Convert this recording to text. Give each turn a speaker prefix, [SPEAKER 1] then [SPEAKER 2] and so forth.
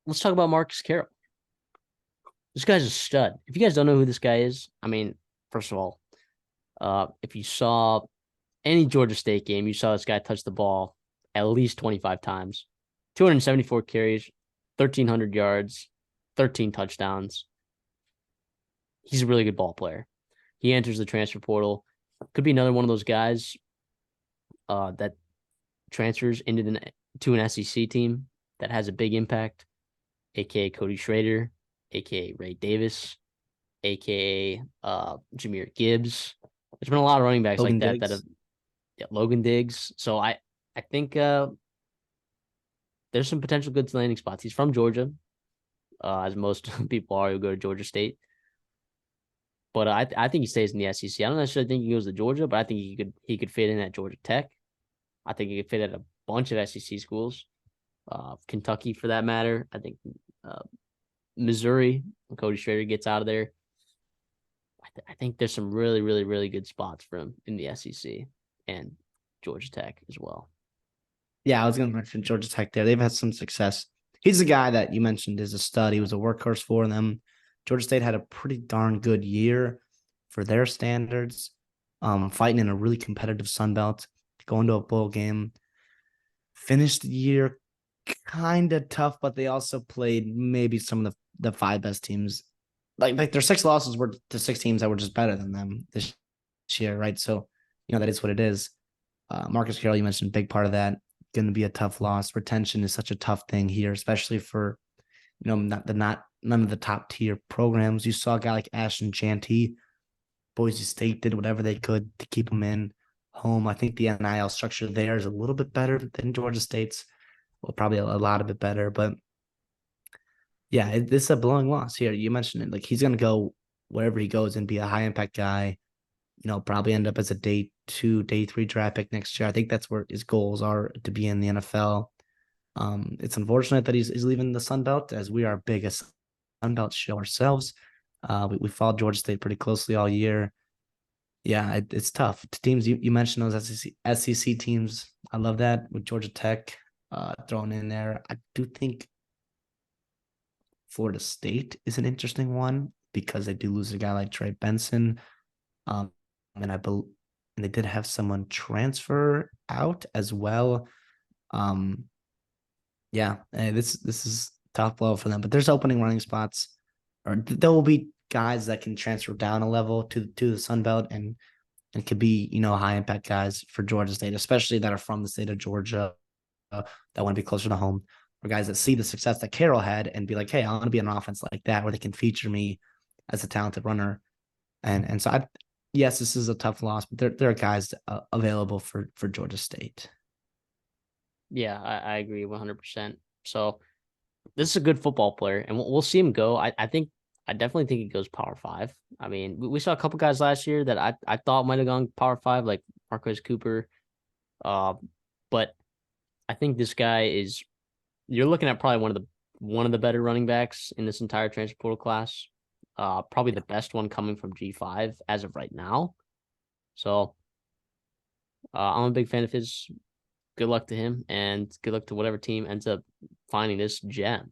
[SPEAKER 1] let's talk about Marcus Carroll. This guy's a stud. If you guys don't know who this guy is, I mean, first of all, if you saw any Georgia State game, you saw this guy touch the ball at least 25 times, 274 carries, 1,300 yards, 13 touchdowns. He's a really good ball player. He enters the transfer portal. Could be another one of those guys that transfers to an SEC team that has a big impact, aka Cody Schrader, aka Ray Davis, aka Jameer Gibbs. There's been a lot of running backs like
[SPEAKER 2] Logan
[SPEAKER 1] that have
[SPEAKER 2] Diggs.
[SPEAKER 1] Logan Diggs. So I think there's some potential good landing spots. He's from Georgia, as most people are who go to Georgia State. But I think he stays in the SEC. I don't necessarily think he goes to Georgia, but I think he could fit in at Georgia Tech. I think he could fit at a bunch of SEC schools, Kentucky for that matter. I think uh, Missouri. When Cody Schrader gets out of there, I think there's some really, really, really good spots for him in the SEC and Georgia Tech as well.
[SPEAKER 2] Yeah, I was going to mention Georgia Tech there. They've had some success. He's a guy that you mentioned is a stud. He was a workhorse for them. Georgia State had a pretty darn good year for their standards, fighting in a really competitive Sun Belt, going to a bowl game. Finished the year kind of tough, but they also played maybe some of the five best teams. Like their six losses were to six teams that were just better than them this year, right? So, that is what it is. Marcus Carroll, you mentioned, big part of that. Going to be a tough loss. Retention is such a tough thing here, especially for not none of the top tier programs. You saw a guy like Ashton Chanty, Boise State did whatever they could to keep him in home. I think the NIL structure there is a little bit better than Georgia State's. Well, probably a lot of it better, but yeah, this is a blowing loss here. You mentioned it. Like he's going to go wherever he goes and be a high impact guy. Probably end up as a day 2, day 3 draft pick next year. I think that's where his goals are to be in the NFL. It's unfortunate that he's leaving the Sun Belt as we are biggest Sun Belt show ourselves. We followed Georgia State pretty closely all year. Yeah, it's tough. The teams you mentioned, those SEC teams. I love that with Georgia Tech thrown in there. I do think Florida State is an interesting one because they do lose a guy like Trey Benson. Um, and they did have someone transfer out as well. Um, yeah, this is tough blow for them, but there's opening running spots, or there will be guys that can transfer down a level to the Sun Belt and could be high impact guys for Georgia State, especially that are from the state of Georgia that want to be closer to home, or guys that see the success that Carroll had and be like, hey, I want to be an offense like that where they can feature me as a talented runner. And so yes, this is a tough loss, but there are guys available for Georgia State.
[SPEAKER 1] Yeah, I agree 100%. So this is a good football player, and we'll see him go. I definitely think he goes Power Five. I mean, we saw a couple guys last year that I thought might have gone Power Five, like Marquez Cooper. Uh, but I think this guy is. You're looking at probably one of the better running backs in this entire transfer portal class. Probably the best one coming from G5 as of right now. So I'm a big fan of his. Good luck to him, and good luck to whatever team ends up finding this gem.